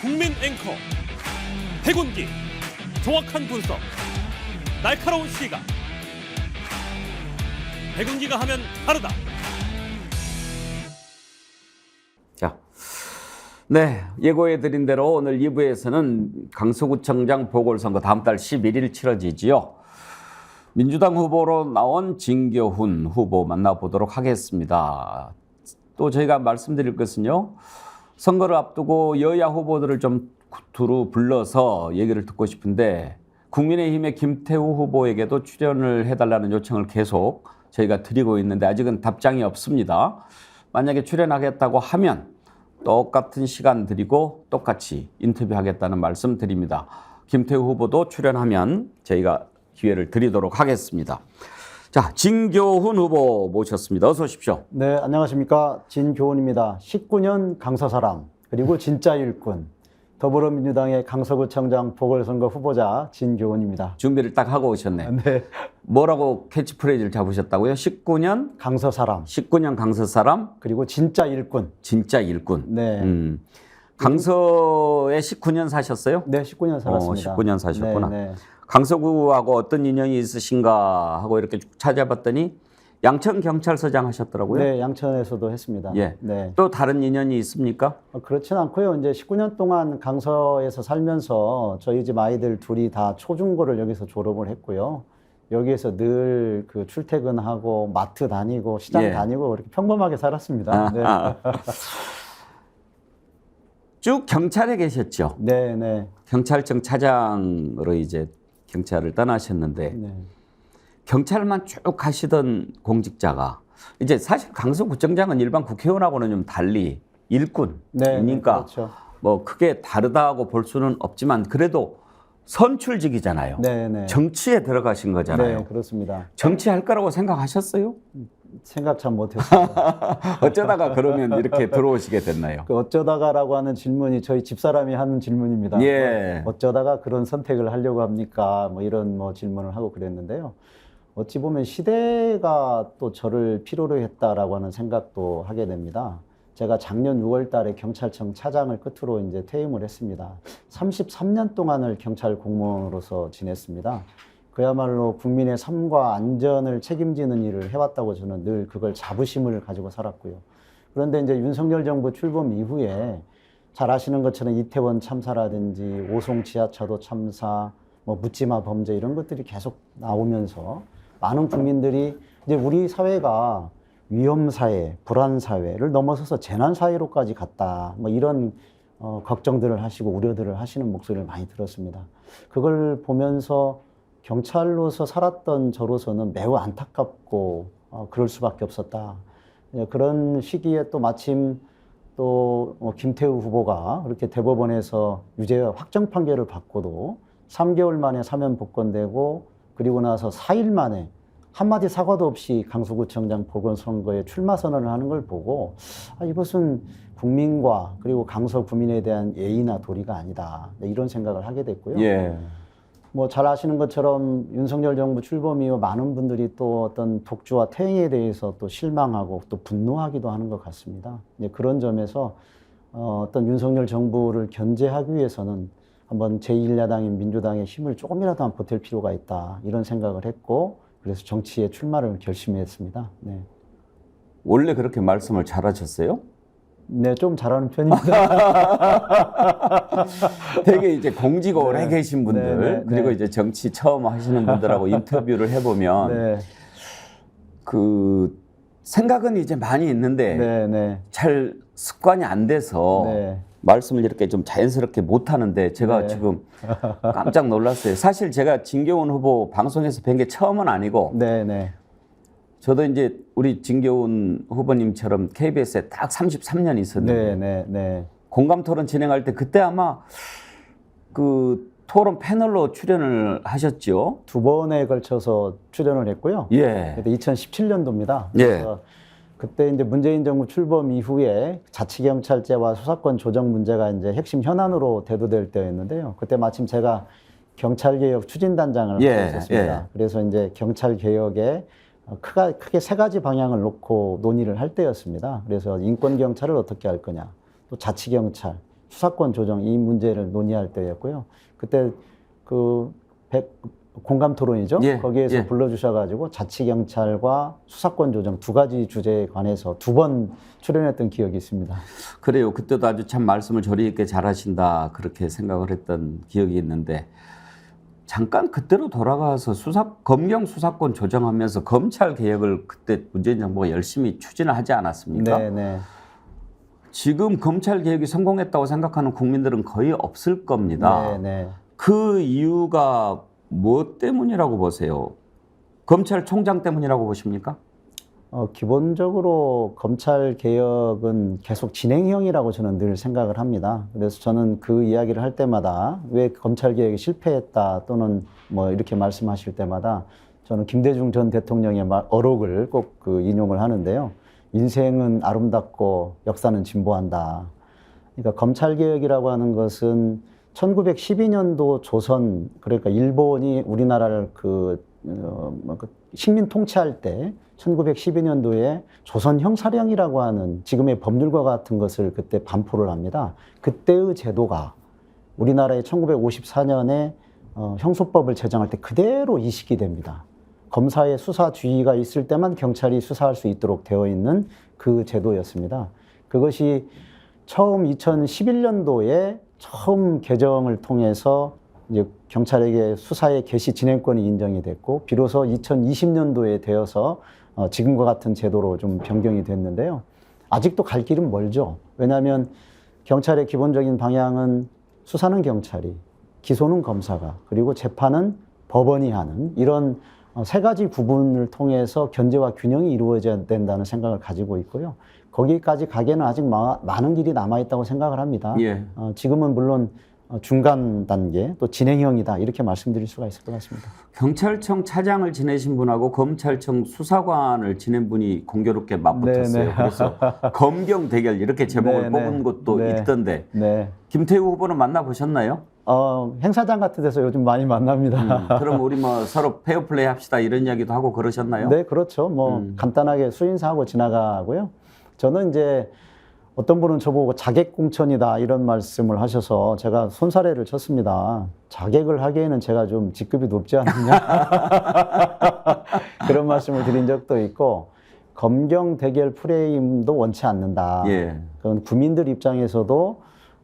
국민 앵커 백운기, 정확한 분석, 날카로운 시각. 백운기가 하면 다르다. 자, 네, 예고해드린 대로 오늘 2부에서는 강서구청장 보궐선거 다음 달 11일 치러지지요. 민주당 후보로 나온 진교훈 후보 만나보도록 하겠습니다. 또 저희가 말씀드릴 것은요, 선거를 앞두고 여야 후보들을 좀 두루 불러서 얘기를 듣고 싶은데, 국민의힘의 김태우 후보에게도 출연을 해달라는 요청을 계속 저희가 드리고 있는데 아직은 답장이 없습니다. 만약에 출연하겠다고 하면 똑같은 시간 드리고 똑같이 인터뷰하겠다는 말씀 드립니다. 김태우 후보도 출연하면 저희가 기회를 드리도록 하겠습니다. 자, 진교훈 후보 모셨습니다. 어서 오십시오. 네, 안녕하십니까. 진교훈입니다. 19년 강서 사람, 그리고 진짜 일꾼, 더불어민주당의 강서구청장 보궐선거 후보자 진교훈입니다. 준비를 딱 하고 오셨네. 네. 뭐라고 캐치프레이즈를 잡으셨다고요? 19년 강서 사람, 19년 강서 사람, 그리고 진짜 일꾼. 진짜 일꾼. 네. 강서에 19년 사셨어요? 네, 19년 살았습니다. 19년 사셨구나. 네, 네. 강서구하고 어떤 인연이 있으신가 하고 이렇게 쭉 찾아봤더니 양천 경찰서장 하셨더라고요. 네, 양천에서도 했습니다. 예. 네. 또 다른 인연이 있습니까? 그렇진 않고요. 이제 19년 동안 강서에서 살면서 저희 집 아이들 둘이 다 초중고를 여기서 졸업을 했고요. 여기에서 늘 그 출퇴근하고 마트 다니고 시장 예. 다니고 그렇게 평범하게 살았습니다. 네. 쭉 경찰에 계셨죠. 네, 네. 경찰청 차장으로 이제 경찰을 떠나셨는데 네. 경찰만 쭉 가시던 공직자가 이제 사실 강서구청장은 일반 국회의원하고는 좀 달리 일꾼이니까 네, 그렇죠. 뭐 크게 다르다고 볼 수는 없지만 그래도 선출직이잖아요. 네, 네. 정치에 들어가신 거잖아요. 네, 그렇습니다. 정치할 거라고 생각하셨어요? 생각 참 못했습니다. 어쩌다가 그러면 이렇게 들어오시게 됐나요? 그 어쩌다가라고 하는 질문이 저희 집사람이 하는 질문입니다. 예. 어쩌다가 그런 선택을 하려고 합니까? 뭐 이런 뭐 질문을 하고 그랬는데요. 어찌 보면 시대가 또 저를 필요로 했다라고 하는 생각도 하게 됩니다. 제가 작년 6월 달에 경찰청 차장을 끝으로 이제 퇴임을 했습니다. 33년 동안을 경찰 공무원으로서 지냈습니다. 그야말로 국민의 삶과 안전을 책임지는 일을 해왔다고 저는 늘 그걸 자부심을 가지고 살았고요. 그런데 이제 윤석열 정부 출범 이후에 잘 아시는 것처럼 이태원 참사라든지 오송 지하차도 참사, 뭐 묻지마 범죄 이런 것들이 계속 나오면서 많은 국민들이 이제 우리 사회가 위험 사회, 불안 사회를 넘어서서 재난 사회로까지 갔다. 뭐 이런 걱정들을 하시고 우려들을 하시는 목소리를 많이 들었습니다. 그걸 보면서 경찰로서 살았던 저로서는 매우 안타깝고 그럴 수밖에 없었다. 그런 시기에 또 마침 또 김태우 후보가 그렇게 대법원에서 유죄 확정 판결을 받고도 3개월 만에 사면 복권되고 그리고 나서 4일 만에 한마디 사과도 없이 강서구청장 보궐선거에 출마 선언을 하는 걸 보고 이것은 국민과 그리고 강서 구민에 대한 예의나 도리가 아니다. 이런 생각을 하게 됐고요. 예. 뭐 잘 아시는 것처럼 윤석열 정부 출범 이후 많은 분들이 또 어떤 독주와 퇴행에 대해서 또 실망하고 또 분노하기도 하는 것 같습니다. 그런 점에서 어떤 윤석열 정부를 견제하기 위해서는 한번 제1야당인 민주당의 힘을 조금이라도 보탤 필요가 있다. 이런 생각을 했고 그래서 정치에 출마를 결심했습니다. 네. 원래 그렇게 말씀을 잘하셨어요? 네, 좀 잘하는 편입니다. 되게 이제 공직 오래 네. 계신 분들, 네, 네, 그리고 네. 이제 정치 처음 하시는 분들하고 인터뷰를 해보면, 네, 그, 생각은 이제 많이 있는데, 네, 네. 잘 습관이 안 돼서, 네. 말씀을 이렇게 좀 자연스럽게 못 하는데, 제가 네. 지금 깜짝 놀랐어요. 사실 제가 진교훈 후보 방송에서 뵌 게 처음은 아니고, 네, 네. 저도 이제 우리 진교훈 후보님처럼 KBS에 딱 33년 있었는데, 네, 네, 네. 공감 토론 진행할 때 그때 아마 그 토론 패널로 출연을 하셨죠? 2번에 걸쳐서 출연을 했고요. 예. 그때 2017년도입니다. 예. 그래서 그때 이제 문재인 정부 출범 이후에 자치경찰제와 수사권 조정 문제가 이제 핵심 현안으로 대두될 때였는데요. 그때 마침 제가 경찰개혁 추진단장을 예, 하고 있었습니다. 예. 그래서 이제 경찰개혁에 크게 3가지 방향을 놓고 논의를 할 때였습니다. 그래서 인권경찰을 어떻게 할 거냐, 또 자치경찰, 수사권 조정 이 문제를 논의할 때였고요. 그때 그 공감 토론이죠. 예, 거기에서 예. 불러주셔가지고 자치경찰과 수사권 조정 두 가지 주제에 관해서 2번 출연했던 기억이 있습니다. 그래요. 그때도 아주 참 말씀을 조리 있게 잘하신다 그렇게 생각을 했던 기억이 있는데 잠깐 그때로 돌아가서 검경 수사권 조정하면서 검찰 개혁을 그때 문재인 정부가 열심히 추진을 하지 않았습니까? 네. 지금 검찰 개혁이 성공했다고 생각하는 국민들은 거의 없을 겁니다. 네. 그 이유가 뭐 때문이라고 보세요? 검찰총장 때문이라고 보십니까? 기본적으로 검찰 개혁은 계속 진행형이라고 저는 늘 생각을 합니다. 그래서 저는 그 이야기를 할 때마다 왜 검찰 개혁이 실패했다 또는 뭐 이렇게 말씀하실 때마다 저는 김대중 전 대통령의 어록을 꼭 그 인용을 하는데요. 인생은 아름답고 역사는 진보한다. 그러니까 검찰 개혁이라고 하는 것은 1912년도 조선, 그러니까 일본이 우리나라를 식민 통치할 때 1912년도에 조선 형사령이라고 하는 지금의 법률과 같은 것을 그때 반포를 합니다. 그때의 제도가 우리나라의 1954년에 형소법을 제정할 때 그대로 이식이 됩니다. 검사의 수사주의가 있을 때만 경찰이 수사할 수 있도록 되어 있는 그 제도였습니다. 그것이 처음 2011년도에 처음 개정을 통해서 이제 경찰에게 수사의 개시 진행권이 인정이 됐고 비로소 2020년도에 되어서 지금과 같은 제도로 좀 변경이 됐는데요. 아직도 갈 길은 멀죠. 왜냐하면 경찰의 기본적인 방향은 수사는 경찰이, 기소는 검사가, 그리고 재판은 법원이 하는 이런 세 가지 구분을 통해서 견제와 균형이 이루어져야 된다는 생각을 가지고 있고요. 거기까지 가기에는 아직 많은 길이 남아있다고 생각을 합니다. 예. 지금은 물론 중간 단계 또 진행형이다 이렇게 말씀드릴 수가 있을 것 같습니다. 경찰청 차장을 지내신 분하고 검찰청 수사관을 지낸 분이 공교롭게 맞붙었어요. 네네. 그래서 검경 대결 이렇게 제목을 네네. 뽑은 것도 네. 있던데 네. 김태우 후보는 만나보셨나요? 행사장 같은 데서 요즘 많이 만납니다. 그럼 우리 뭐 서로 페어플레이 합시다 이런 이야기도 하고 그러셨나요? 네, 그렇죠. 뭐 간단하게 수인사하고 지나가고요. 저는 이제 어떤 분은 저보고 자객공천이다 이런 말씀을 하셔서 제가 손사래를 쳤습니다. 자객을 하기에는 제가 좀 직급이 높지 않느냐 그런 말씀을 드린 적도 있고 검경 대결 프레임도 원치 않는다. 예. 그건 국민들 입장에서도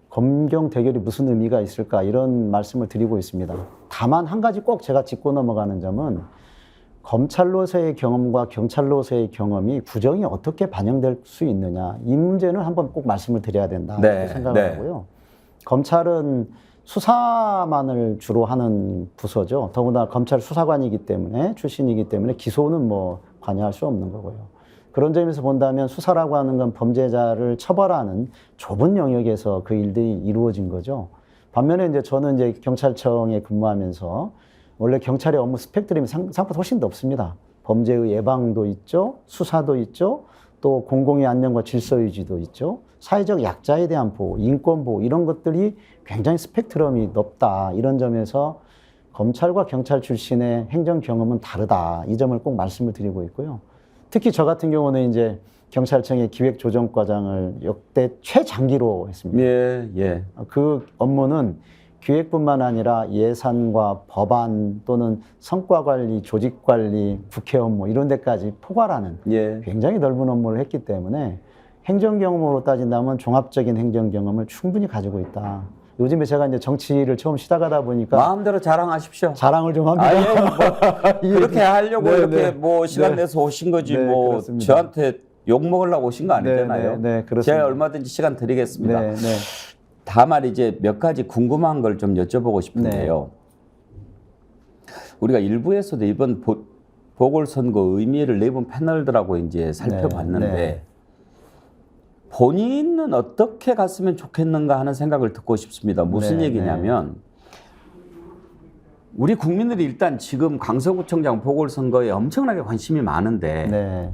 검경 대결이 무슨 의미가 있을까 이런 말씀을 드리고 있습니다. 다만 한 가지 꼭 제가 짚고 넘어가는 점은 검찰로서의 경험과 경찰로서의 경험이 구정이 어떻게 반영될 수 있느냐 이 문제는 한번 꼭 말씀을 드려야 된다 이렇게 생각을 하고요. 검찰은 수사만을 주로 하는 부서죠. 더구나 검찰 수사관이기 때문에 출신이기 때문에 기소는 뭐 관여할 수 없는 거고요. 그런 점에서 본다면 수사라고 하는 건 범죄자를 처벌하는 좁은 영역에서 그 일들이 이루어진 거죠. 반면에 이제 저는 이제 경찰청에 근무하면서 원래 경찰의 업무 스펙트럼이 생각보다 훨씬 넓습니다. 범죄의 예방도 있죠, 수사도 있죠, 또 공공의 안녕과 질서 유지도 있죠, 사회적 약자에 대한 보호, 인권 보호 이런 것들이 굉장히 스펙트럼이 넓다. 이런 점에서 검찰과 경찰 출신의 행정 경험은 다르다. 이 점을 꼭 말씀을 드리고 있고요. 특히 저 같은 경우는 이제 경찰청의 기획조정과장을 역대 최장기로 했습니다. 예. 그 업무는 기획뿐만 아니라 예산과 법안 또는 성과관리, 조직관리, 국회 업무 이런 데까지 포괄하는 굉장히 넓은 업무를 했기 때문에 행정 경험으로 따진다면 종합적인 행정 경험을 충분히 가지고 있다. 요즘에 제가 이제 정치를 처음 시작하다 보니까 마음대로 자랑하십시오. 자랑을 좀 합니다. 그렇게 하려고 네, 이렇게 네. 뭐 시간 네. 내서 오신 거지 네, 뭐 그렇습니다. 저한테 욕 먹으려고 오신 거 아니잖아요. 네, 그렇습니다. 제가 얼마든지 시간 드리겠습니다. 네. 다만 이제 몇 가지 궁금한 걸 좀 여쭤보고 싶은데요. 우리가 일부에서도 이번 보궐선거 의미를 내본 패널들하고 이제 살펴봤는데 본인은 어떻게 갔으면 좋겠는가 하는 생각을 듣고 싶습니다. 무슨 얘기냐면 우리 국민들이 일단 지금 강서구청장 보궐선거에 엄청나게 관심이 많은데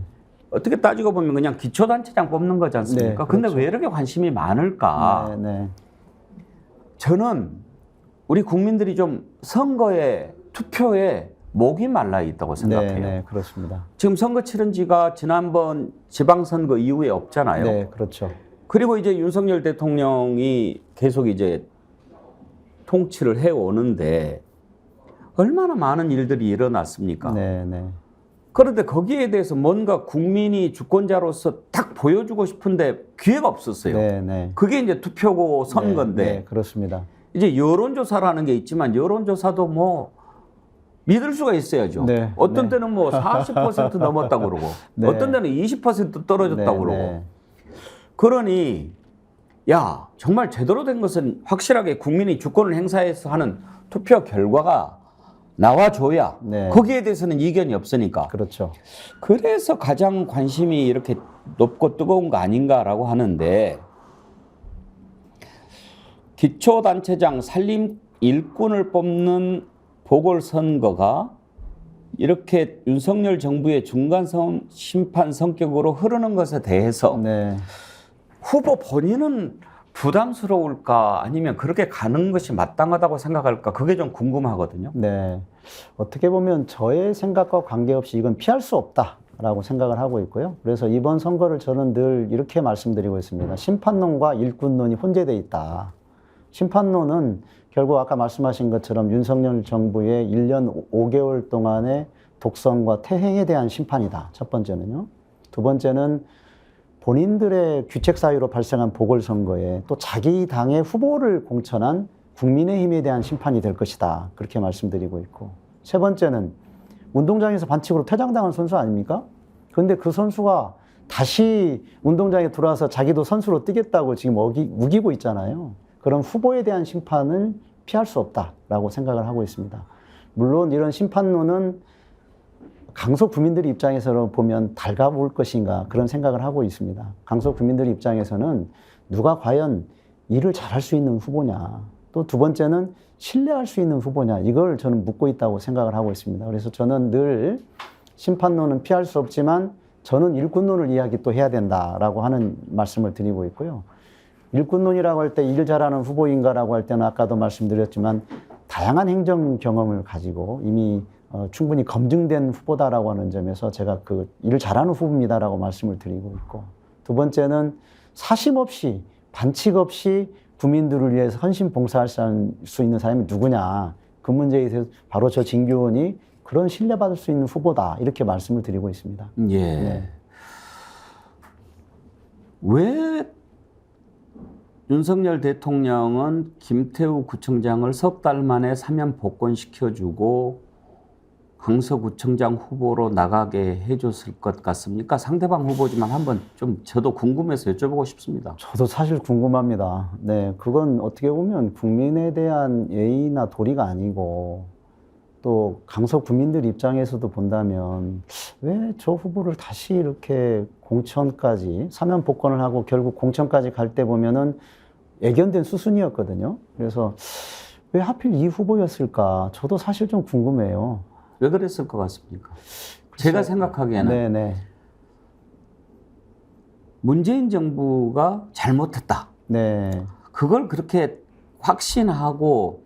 어떻게 따지고 보면 그냥 기초단체장 뽑는 거지 않습니까? 근데 왜 이렇게 관심이 많을까? 저는 우리 국민들이 좀 선거에 투표에 목이 말라 있다고 생각해요. 네, 그렇습니다. 지금 선거 치른 지가 지난번 지방선거 이후에 없잖아요. 네, 그렇죠. 그리고 이제 윤석열 대통령이 계속 이제 통치를 해 오는데 얼마나 많은 일들이 일어났습니까? 네, 네. 그런데 거기에 대해서 뭔가 국민이 주권자로서 딱 보여주고 싶은데 기회가 없었어요. 네, 네. 그게 이제 투표고 선거인데 네, 그렇습니다. 이제 여론조사라는 게 있지만 여론조사도 뭐 믿을 수가 있어야죠. 네, 어떤 네. 때는 뭐 40% 넘었다고 그러고 네. 어떤 때는 20% 떨어졌다고 네, 그러고 네. 그러니 야 정말 제대로 된 것은 확실하게 국민이 주권을 행사해서 하는 투표 결과가 나와줘야 네. 거기에 대해서는 이견이 없으니까 그렇죠. 그래서 가장 관심이 이렇게 높고 뜨거운 거 아닌가라고 하는데 기초단체장 산림 일꾼을 뽑는 보궐선거가 이렇게 윤석열 정부의 중간 심판 성격으로 흐르는 것에 대해서 네. 후보 본인은 부담스러울까 아니면 그렇게 가는 것이 마땅하다고 생각할까 그게 좀 궁금하거든요. 네. 어떻게 보면 저의 생각과 관계없이 이건 피할 수 없다라고 생각을 하고 있고요. 그래서 이번 선거를 저는 늘 이렇게 말씀드리고 있습니다. 심판론과 일꾼론이 혼재되어 있다. 심판론은 결국 아까 말씀하신 것처럼 윤석열 정부의 1년 5개월 동안의 독선과 퇴행에 대한 심판이다. 첫 번째는요. 두 번째는 본인들의 규책 사유로 발생한 보궐선거에 또 자기 당의 후보를 공천한 국민의힘에 대한 심판이 될 것이다. 그렇게 말씀드리고 있고. 세 번째는 운동장에서 반칙으로 퇴장당한 선수 아닙니까? 그런데 그 선수가 다시 운동장에 들어와서 자기도 선수로 뛰겠다고 지금 우기고 있잖아요. 그런 후보에 대한 심판을 피할 수 없다라고 생각을 하고 있습니다. 물론 이런 심판론은 강서 구민들 입장에서 보면 달가울 것인가 그런 생각을 하고 있습니다. 강서 구민들 입장에서는 누가 과연 일을 잘할 수 있는 후보냐, 또 두 번째는 신뢰할 수 있는 후보냐, 이걸 저는 묻고 있다고 생각을 하고 있습니다. 그래서 저는 늘 심판론은 피할 수 없지만 저는 일꾼론을 이야기 또 해야 된다라고 하는 말씀을 드리고 있고요. 일꾼론이라고 할 때 일 잘하는 후보인가라고 할 때는 아까도 말씀드렸지만 다양한 행정 경험을 가지고 이미 충분히 검증된 후보다라고 하는 점에서 제가 그 일을 잘하는 후보입니다라고 말씀을 드리고 있고, 두 번째는 사심 없이 반칙 없이 국민들을 위해서 헌신 봉사할 수 있는 사람이 누구냐, 그 문제에 대해서 바로 저 진교원이 그런 신뢰받을 수 있는 후보다 이렇게 말씀을 드리고 있습니다. 예. 네. 왜 윤석열 대통령은 김태우 구청장을 석 달 만에 사면 복권시켜주고 강서구청장 후보로 나가게 해줬을 것 같습니까? 상대방 후보지만 한번 좀 저도 궁금해서 여쭤보고 싶습니다. 저도 사실 궁금합니다. 네, 그건 어떻게 보면 국민에 대한 예의나 도리가 아니고 또 강서 구민들 입장에서도 본다면 왜 저 후보를 다시 이렇게 공천까지 사면 복권을 하고 결국 공천까지 갈 때 보면은 예견된 수순이었거든요. 그래서 왜 하필 이 후보였을까? 저도 사실 좀 궁금해요. 왜 그랬을 것 같습니까? 제가 생각하기에는 네네. 문재인 정부가 잘못했다. 네. 그걸 그렇게 확신하고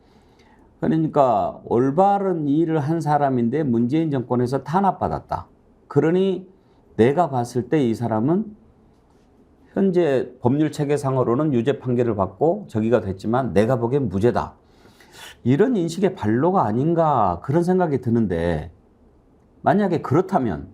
그러니까 올바른 일을 한 사람인데 문재인 정권에서 탄압받았다. 그러니 내가 봤을 때 이 사람은 현재 법률 체계상으로는 유죄 판결을 받고 저기가 됐지만 내가 보기엔 무죄다. 이런 인식의 발로가 아닌가 그런 생각이 드는데 만약에 그렇다면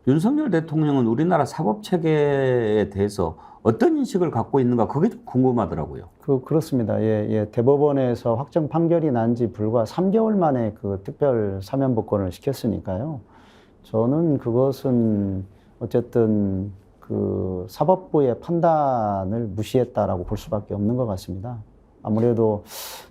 윤석열 대통령은 우리나라 사법체계에 대해서 어떤 인식을 갖고 있는가 그게 좀 궁금하더라고요. 그렇습니다. 예. 대법원에서 확정 판결이 난 지 불과 3개월 만에 그 특별 사면 복권을 시켰으니까요. 저는 그것은 어쨌든 그 사법부의 판단을 무시했다라고 볼 수밖에 없는 것 같습니다. 아무래도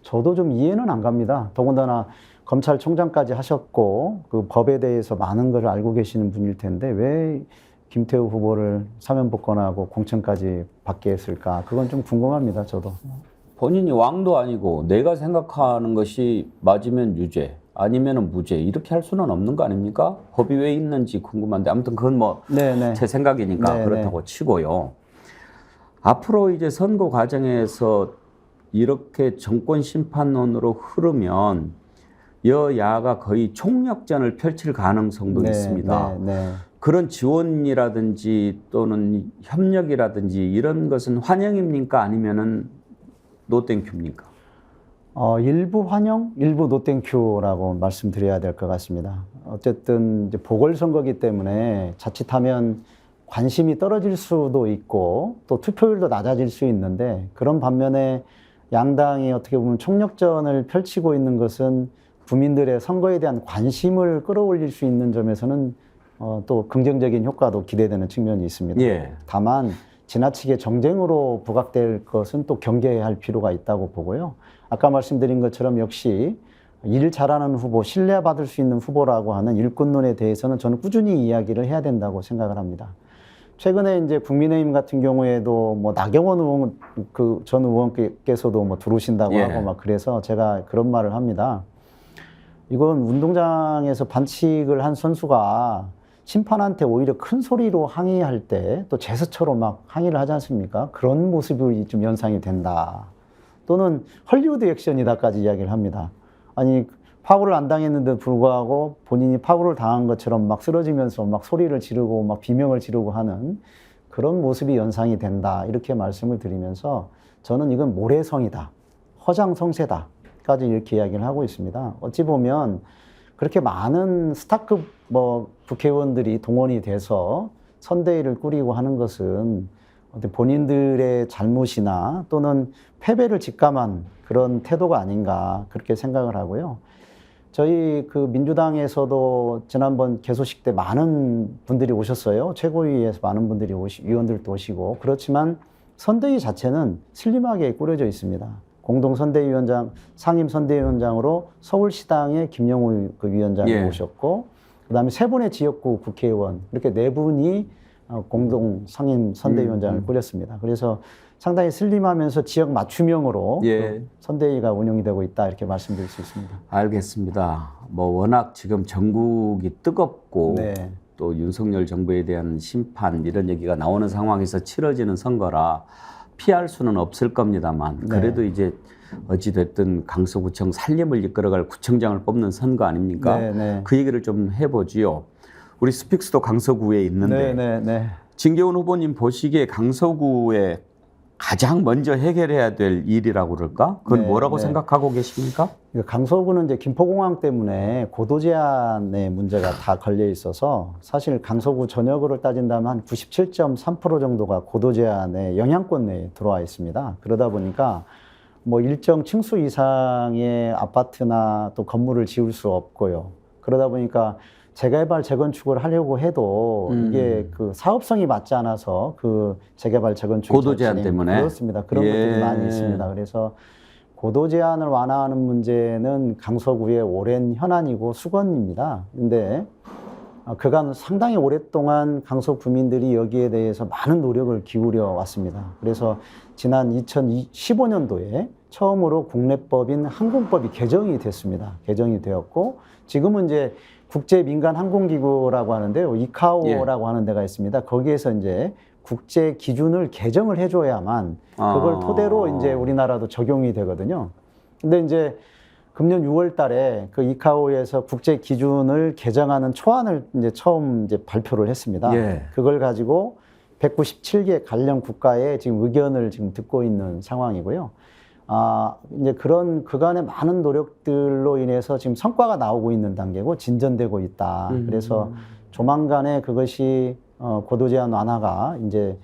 저도 좀 이해는 안 갑니다. 더군다나 검찰총장까지 하셨고 그 법에 대해서 많은 걸 알고 계시는 분일 텐데 왜 김태우 후보를 사면 복권하고 공천까지 받게 했을까? 그건 좀 궁금합니다. 저도. 본인이 왕도 아니고 내가 생각하는 것이 맞으면 유죄 아니면 무죄 이렇게 할 수는 없는 거 아닙니까? 법이 왜 있는지 궁금한데 아무튼 그건 뭐 제 생각이니까 그렇다고 치고요. 앞으로 이제 선거 과정에서 이렇게 정권 심판론으로 흐르면 여야가 거의 총력전을 펼칠 가능성도 있습니다. 그런 지원이라든지 또는 협력이라든지 이런 것은 환영입니까? 아니면은 노땡큐입니까? 일부 환영, 일부 노땡큐라고 말씀드려야 될 것 같습니다. 어쨌든 이제 보궐선거기 때문에 자칫하면 관심이 떨어질 수도 있고 또 투표율도 낮아질 수 있는데, 그런 반면에 양당이 어떻게 보면 총력전을 펼치고 있는 것은 국민들의 선거에 대한 관심을 끌어올릴 수 있는 점에서는 또 긍정적인 효과도 기대되는 측면이 있습니다. 예. 다만 지나치게 정쟁으로 부각될 것은 또 경계해야 할 필요가 있다고 보고요. 아까 말씀드린 것처럼 역시 일 잘하는 후보, 신뢰받을 수 있는 후보라고 하는 일꾼론에 대해서는 저는 꾸준히 이야기를 해야 된다고 생각을 합니다. 최근에 이제 국민의힘 같은 경우에도 뭐 나경원 의원, 그 전 의원께서도 뭐 들어오신다고 예. 하고 막 그래서 제가 그런 말을 합니다. 이건 운동장에서 반칙을 한 선수가 심판한테 오히려 큰 소리로 항의할 때 또 제스처로 막 항의를 하지 않습니까? 그런 모습이 좀 연상이 된다. 또는 헐리우드 액션이다까지 이야기를 합니다. 아니, 파울을 안 당했는데도 불구하고 본인이 파울을 당한 것처럼 막 쓰러지면서 막 소리를 지르고 막 비명을 지르고 하는 그런 모습이 연상이 된다. 이렇게 말씀을 드리면서 저는 이건 모래성이다, 허장성세다까지 이렇게 이야기를 하고 있습니다. 어찌 보면 그렇게 많은 스타급 뭐 국회의원들이 동원이 돼서 선대위를 꾸리고 하는 것은 본인들의 잘못이나 또는 패배를 직감한 그런 태도가 아닌가 그렇게 생각을 하고요. 저희 그 민주당에서도 지난번 개소식 때 많은 분들이 오셨어요. 최고위에서 많은 분들이 위원들도 오시고. 그렇지만 선대위 자체는 슬림하게 꾸려져 있습니다. 공동선대위원장, 상임선대위원장으로 서울시당의 김영우 그 위원장이 예. 오셨고, 그다음에 세 분의 지역구 국회의원, 이렇게 네 분이 공동 상임 선대위원장을 꾸렸습니다. 그래서 상당히 슬림하면서 지역 맞춤형으로 예. 선대위가 운영이 되고 있다, 이렇게 말씀드릴 수 있습니다. 알겠습니다. 뭐 워낙 지금 전국이 뜨겁고 네. 또 윤석열 정부에 대한 심판 이런 얘기가 나오는 상황에서 치러지는 선거라 피할 수는 없을 겁니다만, 그래도 네. 이제 어찌됐든 강서구청 살림을 이끌어갈 구청장을 뽑는 선거 아닙니까? 네, 네. 그 얘기를 좀 해보지요. 우리 스픽스도 강서구에 있는데 네. 진계훈 후보님 보시기에 강서구에 가장 먼저 해결해야 될 일이라고 그럴까? 그건 네, 뭐라고 네. 생각하고 계십니까? 강서구는 이제 김포공항 때문에 고도 제한의 문제가 다 걸려 있어서 사실 강서구 전역으로 따진다면 한 97.3% 정도가 고도 제한의 영향권 내에 들어와 있습니다. 그러다 보니까 뭐 일정 층수 이상의 아파트나 또 건물을 지을 수 없고요. 그러다 보니까 재개발, 재건축을 하려고 해도 이게 그 사업성이 맞지 않아서 그 재개발, 재건축 고도 제한 때문에? 그렇습니다. 그런 예. 것들이 많이 있습니다. 그래서 고도 제한을 완화하는 문제는 강서구의 오랜 현안이고 수건입니다. 근데 그간 상당히 오랫동안 강서 구민들이 여기에 대해서 많은 노력을 기울여 왔습니다. 그래서 지난 2015년도에 처음으로 국내법인 항공법이 개정이 됐습니다. 개정이 되었고, 지금은 이제 국제민간항공기구라고 하는데요. 이카오라고 하는 데가 있습니다. 거기에서 이제 국제 기준을 개정을 해줘야만 그걸 토대로 이제 우리나라도 적용이 되거든요. 근데 이제 금년 6월 달에 그 이카오에서 국제 기준을 개정하는 초안을 이제 처음 이제 발표를 했습니다. 예. 그걸 가지고 197개 관련 국가의 지금 의견을 지금 듣고 있는 상황이고요. 이제 그런 그간의 많은 노력들로 인해서 지금 성과가 나오고 있는 단계고 진전되고 있다. 그래서 조만간에 그것이 고도 제한 완화가 이제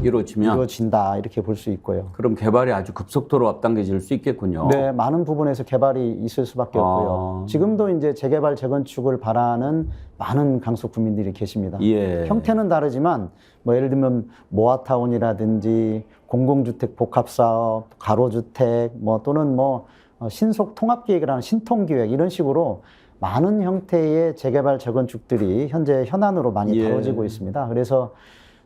이루어진다, 이렇게 볼 수 있고요. 그럼 개발이 아주 급속도로 앞당겨질 수 있겠군요. 네, 많은 부분에서 개발이 있을 수밖에 없고요. 지금도 이제 재개발, 재건축을 바라는 많은 강서 구민들이 계십니다. 예. 형태는 다르지만 뭐 예를 들면 모아타운이라든지 공공주택 복합사업, 가로주택, 뭐 또는 뭐 신속 통합기획이라는 신통기획, 이런 식으로 많은 형태의 재개발, 재건축들이 현재 현안으로 많이 예. 다뤄지고 있습니다. 그래서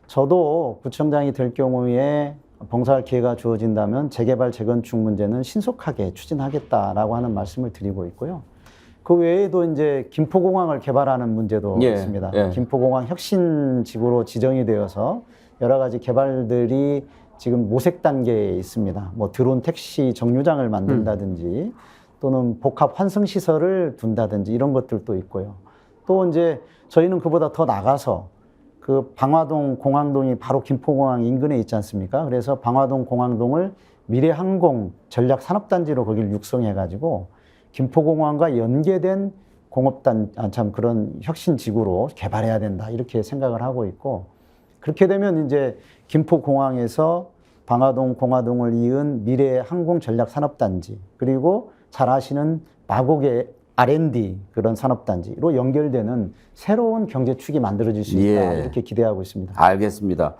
저도 구청장이 될 경우에 봉사할 기회가 주어진다면 재개발, 재건축 문제는 신속하게 추진하겠다라고 하는 말씀을 드리고 있고요. 그 외에도 이제 김포공항을 개발하는 문제도 예, 있습니다. 예. 김포공항 혁신지구로 지정이 되어서 여러 가지 개발들이 지금 모색 단계에 있습니다. 뭐 드론 택시 정류장을 만든다든지 또는 복합 환승 시설을 둔다든지 이런 것들도 있고요. 또 이제 저희는 그보다 더 나가서 그 방화동 공항동이 바로 김포공항 인근에 있지 않습니까? 그래서 방화동 공항동을 미래항공 전략산업단지로 거기를 육성해가지고 김포공항과 연계된 그런 혁신지구로 개발해야 된다 이렇게 생각을 하고 있고, 그렇게 되면 이제 김포공항에서 방화동, 공화동을 이은 미래항공 전략산업단지, 그리고 잘 아시는 마곡의 R&D 그런 산업단지로 연결되는 새로운 경제축이 만들어질 수 있다 이렇게 기대하고 있습니다. 알겠습니다.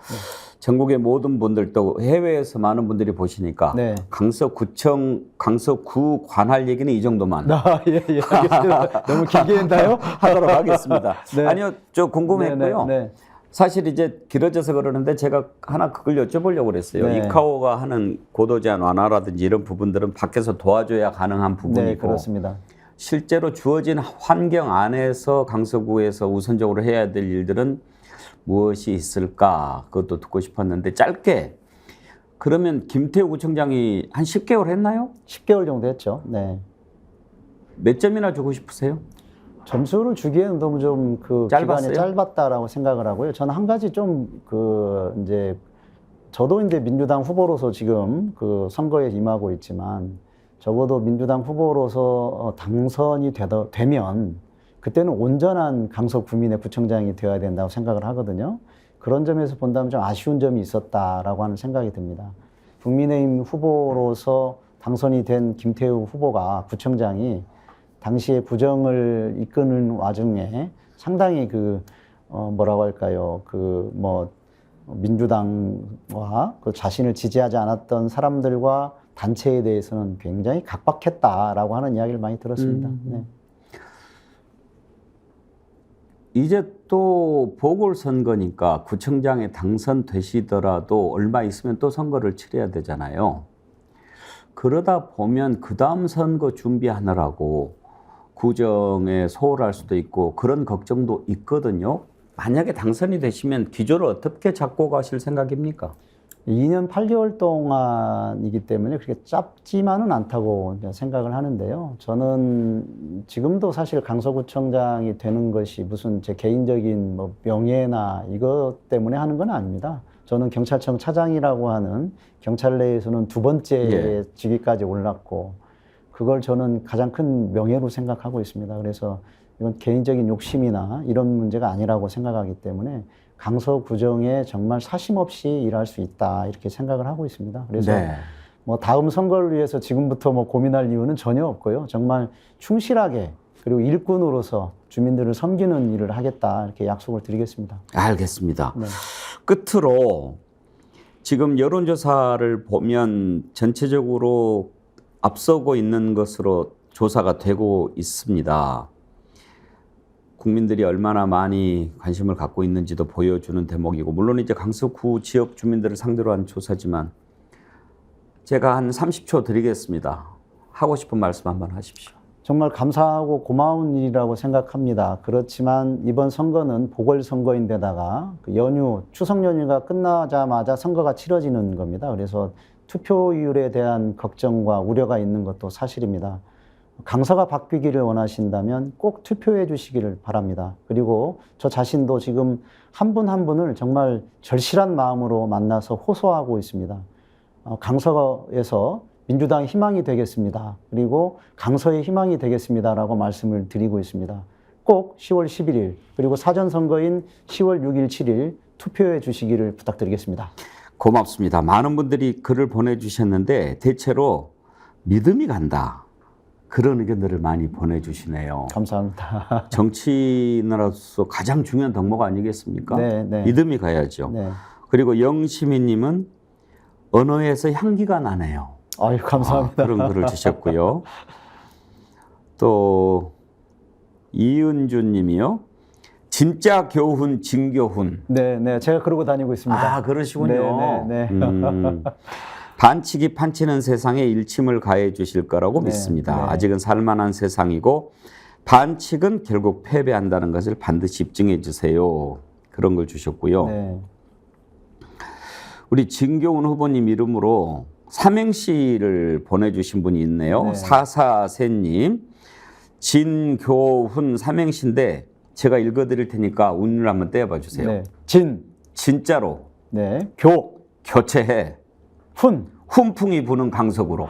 전국의 모든 분들 또 해외에서 많은 분들이 보시니까 네. 강서구청, 강서구 관할 얘기는 이 정도만 예, 알겠습니다. 너무 길게 했나요? 하도록 하겠습니다. 네. 아니요, 저 궁금했고요. 네. 사실 이제 길어져서 그러는데 제가 하나 그걸 여쭤보려고 그랬어요. 네. 이카오가 하는 고도 제한 완화라든지 이런 부분들은 밖에서 도와줘야 가능한 부분이고, 네, 그렇습니다. 실제로 주어진 환경 안에서 강서구에서 우선적으로 해야 될 일들은 무엇이 있을까? 그것도 듣고 싶었는데 짧게, 그러면 김태우 구청장이 한 10개월 했나요? 10개월 정도 했죠. 네. 몇 점이나 주고 싶으세요? 점수를 주기에는 너무 좀 그 짧았어요? 기간이 짧았다라고 생각을 하고요. 저는 한 가지 좀 이제 저도 이제 민주당 후보로서 지금 그 선거에 임하고 있지만, 적어도 민주당 후보로서 당선이 되면 그때는 온전한 강서 구민의 구청장이 되어야 된다고 생각을 하거든요. 그런 점에서 본다면 좀 아쉬운 점이 있었다라고 하는 생각이 듭니다. 국민의힘 후보로서 당선이 된 김태우 후보가, 구청장이 당시에 부정을 이끄는 와중에 상당히 뭐라고 할까요? 민주당과 그 자신을 지지하지 않았던 사람들과 단체에 대해서는 굉장히 각박했다라고 하는 이야기를 많이 들었습니다. 네. 이제 또 보궐선거니까 구청장에 당선되시더라도 얼마 있으면 또 선거를 치러야 되잖아요. 그러다 보면 그 다음 선거 준비하느라고 구정에 소홀할 수도 있고 그런 걱정도 있거든요. 만약에 당선이 되시면 기조를 어떻게 잡고 가실 생각입니까? 2년 8개월 동안이기 때문에 그렇게 짧지만은 않다고 생각을 하는데요. 저는 지금도 사실 강서구청장이 되는 것이 무슨 제 개인적인 뭐 명예나 이것 때문에 하는 건 아닙니다. 저는 경찰청 차장이라고 하는 경찰 내에서는 두 번째 직위까지 올랐고, 그걸 저는 가장 큰 명예로 생각하고 있습니다. 그래서 이건 개인적인 욕심이나 이런 문제가 아니라고 생각하기 때문에 강서구청에 정말 사심없이 일할 수 있다 이렇게 생각을 하고 있습니다. 그래서 뭐 다음 선거를 위해서 지금부터 뭐 고민할 이유는 전혀 없고요. 정말 충실하게 그리고 일꾼으로서 주민들을 섬기는 일을 하겠다 이렇게 약속을 드리겠습니다. 알겠습니다. 네. 끝으로 지금 여론조사를 보면 전체적으로 앞서고 있는 것으로 조사가 되고 있습니다. 국민들이 얼마나 많이 관심을 갖고 있는지도 보여주는 대목이고, 물론 이제 강서구 지역 주민들을 상대로 한 조사지만 제가 한 30초 드리겠습니다. 하고 싶은 말씀 한번 하십시오. 정말 감사하고 고마운 일이라고 생각합니다. 그렇지만 이번 선거는 보궐선거인데다가 그 추석 연휴가 끝나자마자 선거가 치러지는 겁니다. 그래서 투표율에 대한 걱정과 우려가 있는 것도 사실입니다. 강서가 바뀌기를 원하신다면 꼭 투표해 주시기를 바랍니다. 그리고 저 자신도 지금 한 분 한 분을 정말 절실한 마음으로 만나서 호소하고 있습니다. 강서에서 민주당의 희망이 되겠습니다. 그리고 강서의 희망이 되겠습니다라고 말씀을 드리고 있습니다. 꼭 10월 11일 그리고 사전선거인 10월 6일, 7일 투표해 주시기를 부탁드리겠습니다. 고맙습니다. 많은 분들이 글을 보내주셨는데 대체로 믿음이 간다, 그런 의견들을 많이 보내주시네요. 감사합니다. 정치인으로서 가장 중요한 덕목 아니겠습니까? 네. 믿음이 가야죠. 네. 그리고 영시민님은 언어에서 향기가 나네요. 아유, 감사합니다. 그런 글을 주셨고요. 또 이은주 님이요. 진짜 교훈, 진교훈. 네. 제가 그러고 다니고 있습니다. 아, 그러시군요. 네. 반치기 판치는 세상에 일침을 가해 주실 거라고 믿습니다. 네. 아직은 살만한 세상이고 반칙은 결국 패배한다는 것을 반드시 입증해 주세요. 그런 걸 주셨고요. 네. 우리 진교훈 후보님 이름으로 삼행시를 보내주신 분이 있네요. 네. 44세님. 진교훈 삼행시인데 제가 읽어드릴 테니까 운을 한번 떼어봐 주세요. 네. 진짜로. 네. 교체해. 훈풍이 부는 강석으로.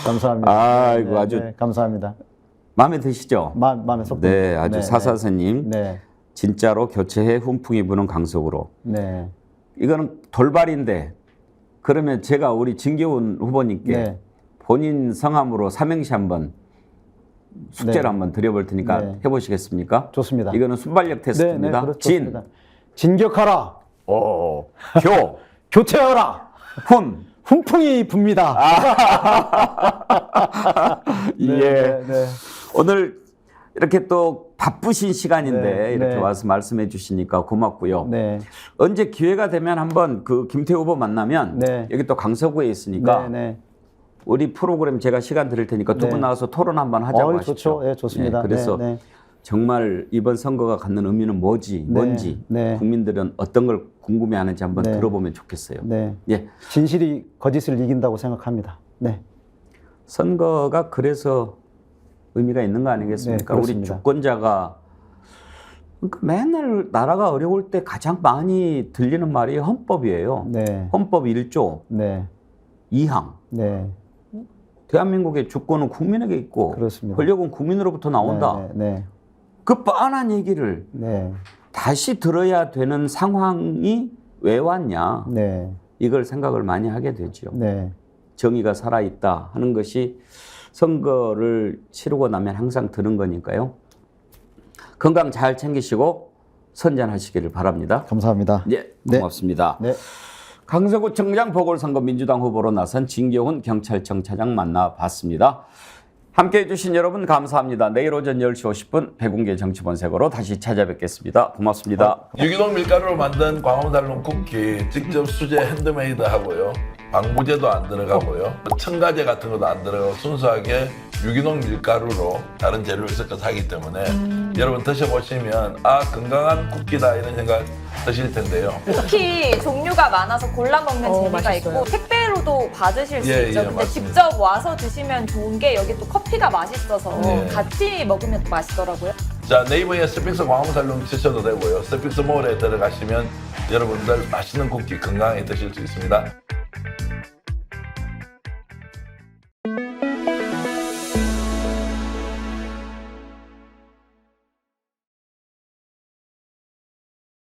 감사합니다. 아이고, 아주 감사합니다. 마음에 드시죠? 마음에 쏙 듭니다. 네, 아주 사사스님. 네. 진짜로 교체해 훈풍이 부는 강석으로. 네. 이거는 돌발인데 그러면 제가 우리 진교훈 후보님께 네. 본인 성함으로 삼행시 한번 숙제를 네. 한번 드려볼 테니까 네. 해보시겠습니까? 좋습니다. 이거는 순발력 테스트입니다. 그렇죠. 진, 좋습니다. 진격하라. 교, 교체하라. 훈. 훈풍이 붑니다. 예. 오늘 이렇게 또 바쁘신 시간인데 네, 이렇게 네. 와서 말씀해 주시니까 고맙고요. 네. 언제 기회가 되면 한번 그 김태우 후보 만나면 네. 여기 또 강서구에 있으니까 네. 우리 프로그램 제가 시간 드릴 테니까 두 분 네. 나가서 토론 한번 하자고 하십시오. 좋죠. 예, 좋습니다. 네, 그래서 네. 정말 이번 선거가 갖는 의미는 뭔지 네. 국민들은 어떤 걸 궁금해하는지 한번 네. 들어보면 좋겠어요. 네. 예, 진실이 거짓을 이긴다고 생각합니다. 네. 선거가 그래서 의미가 있는 거 아니겠습니까? 네, 우리 그렇습니다. 주권자가 그러니까 맨날 나라가 어려울 때 가장 많이 들리는 말이 헌법이에요. 네. 헌법 1조 네. 2항. 네. 대한민국의 주권은 국민에게 있고 그렇습니다. 권력은 국민으로부터 나온다. 네. 그 뻔한 얘기를 네. 다시 들어야 되는 상황이 왜 왔냐. 네. 이걸 생각을 많이 하게 되죠. 네. 정의가 살아있다 하는 것이 선거를 치르고 나면 항상 드는 거니까요. 건강 잘 챙기시고 선전하시기를 바랍니다. 감사합니다. 예, 네. 고맙습니다. 네. 강서구청장 보궐선거 민주당 후보로 나선 진교훈 경찰청 차장 만나봤습니다. 함께해 주신 여러분 감사합니다. 내일 오전 10시 50분 백운계 정치본색으로 다시 찾아뵙겠습니다. 고맙습니다. 유기농 밀가루로 만든 광화문달롱 쿠키 직접 수제 핸드메이드 하고요. 방부제도 안 들어가고요. 첨가제 같은 것도 안 들어가고 순수하게 유기농 밀가루로 다른 재료를 섞어서 하기 때문에 여러분 드셔보시면 아 건강한 쿠키다 이런 생각 드실 텐데요. 쿠키 종류가 많아서 골라 먹는 재미가 맛있어요. 있고 택배로도 받으실 수 예, 있죠. 예, 근데 맞습니다. 직접 와서 드시면 좋은 게 여기 또 커피가 맛있어서 네. 같이 먹으면 또 맛있더라고요. 자 네이버에 스픽스 광화문달롱 치셔도 되고요. 스픽스 몰에 들어가시면 여러분들 맛있는 쿠키 건강하게 드실 수 있습니다.